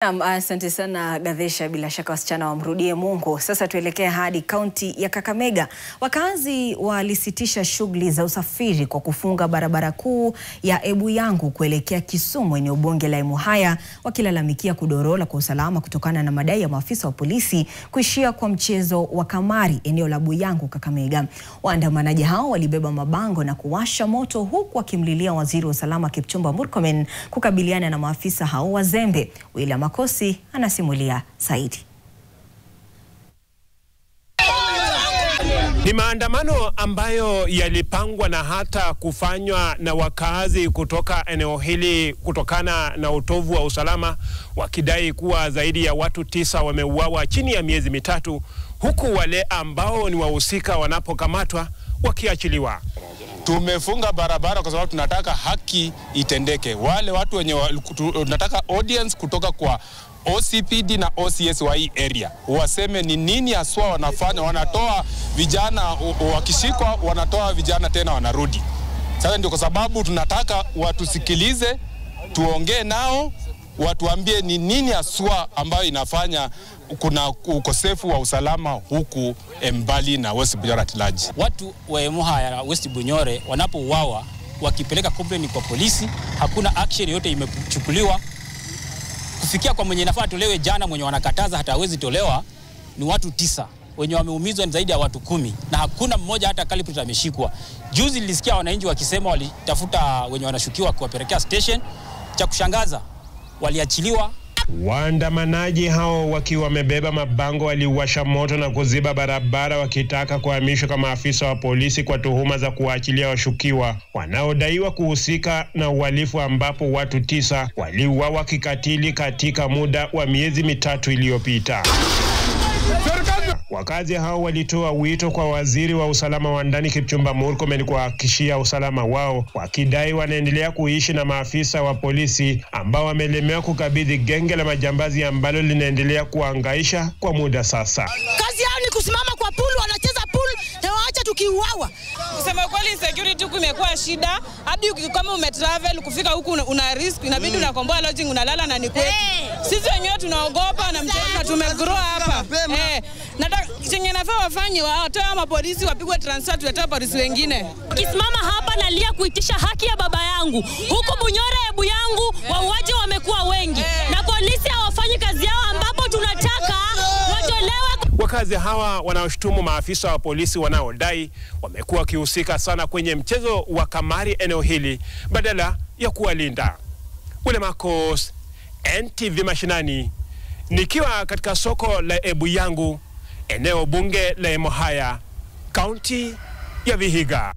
Asante sana Gadesha, bila shaka wasichana wamrudie Mungu. Sasa tuelekee hadi kaunti ya Kakamega. Wakazi walisitisha shughuli za usafiri kwa kufunga barabara kuu ya Ebuyangu kuelekea Kisumu, eneo bunge la Emuhaya, wakilalamikia kudorora kwa usalama kutokana na madai ya maafisa wa polisi kuishia kwa mchezo wa kamari eneo la Ebuyangu, Kakamega. Waandamanaji hao walibeba mabango na kuwasha moto, huku wakimlilia waziri wa usalama Kipchumba Murkomen kukabiliana na maafisa hao wazembe. William Makosi anasimulia zaidi. Ni maandamano ambayo yalipangwa na hata kufanywa na wakazi kutoka eneo hili kutokana na utovu wa usalama, wakidai kuwa zaidi ya watu 9 wameuawa chini ya miezi mitatu, huku wale ambao ni wahusika wanapokamatwa wakiachiliwa. Tumefunga barabara kwa sababu tunataka haki itendeke. Wale watu wenye tunataka audience kutoka kwa OCPD na OCS wa hii area waseme ni nini haswa wanafanya. Wanatoa vijana wakishikwa, wanatoa vijana tena wanarudi. Sasa ndio kwa sababu tunataka watusikilize, tuongee nao, watuambie ni nini haswa ambayo inafanya kuna ukosefu wa usalama huku Mbali na West Bunyore Tilaji. Watu wa Emuhaya na West Bunyore wanapouawa, wakipeleka complaint kwa polisi, hakuna action yote imechukuliwa. Kufikia kwa mwenye nafaa tolewe jana, mwenye wanakataza hata hawezi tolewa, ni watu 9. Wenye wameumizwa ni zaidi ya watu 10 na hakuna mmoja hata culprit ameshikwa. Juzi nilisikia wananchi wakisema walitafuta wenye wanashukiwa kuwapelekea station. Cha kushangaza, waliachiliwa. Waandamanaji hao wakiwa wamebeba mabango waliwasha moto na kuziba barabara, wakitaka kuhamishwa kwa maafisa wa polisi kwa tuhuma za kuachilia washukiwa wanaodaiwa kuhusika na uhalifu, ambapo watu 9 waliuawa kikatili katika muda wa miezi mitatu iliyopita. Wakazi hao walitoa wito kwa waziri wa usalama wa ndani Kipchumba Murkomen kuhakikishia usalama wao, wakidai wanaendelea kuishi na maafisa wa polisi ambao wamelemewa kukabidhi genge la majambazi ambalo linaendelea kuhangaisha kwa muda sasa. Kazi yao ni kusimama kwa pool, wanacheza pool na waacha tukiuawa. Kusema kweli security huku imekuwa shida. Hadi kama umetravel kufika huku una risk, inabidi unakomboa lodging, unalala na ni kwetu. Sisi wenyewe tunaogopa na mchezo tumegrow hapa. Chenye nafaa wafanye watoa mapolisi wapigwe transfer, tuleta polisi wengine. Kisimama hapa na lia kuitisha haki ya baba yangu. Huko Bunyore Ebuyangu wauaji wamekuwa wengi na polisi hawafanyi kazi yao, ambapo tunataka watolewe. Wakazi hawa wanaoshutumu maafisa wa polisi wanaodai wamekuwa wakihusika sana kwenye mchezo wa kamari eneo hili badala ya kuwalinda. William Makosi, NTV Mashinani, nikiwa katika soko la Ebuyangu, eneo bunge la Emuhaya, kaunti ya Vihiga.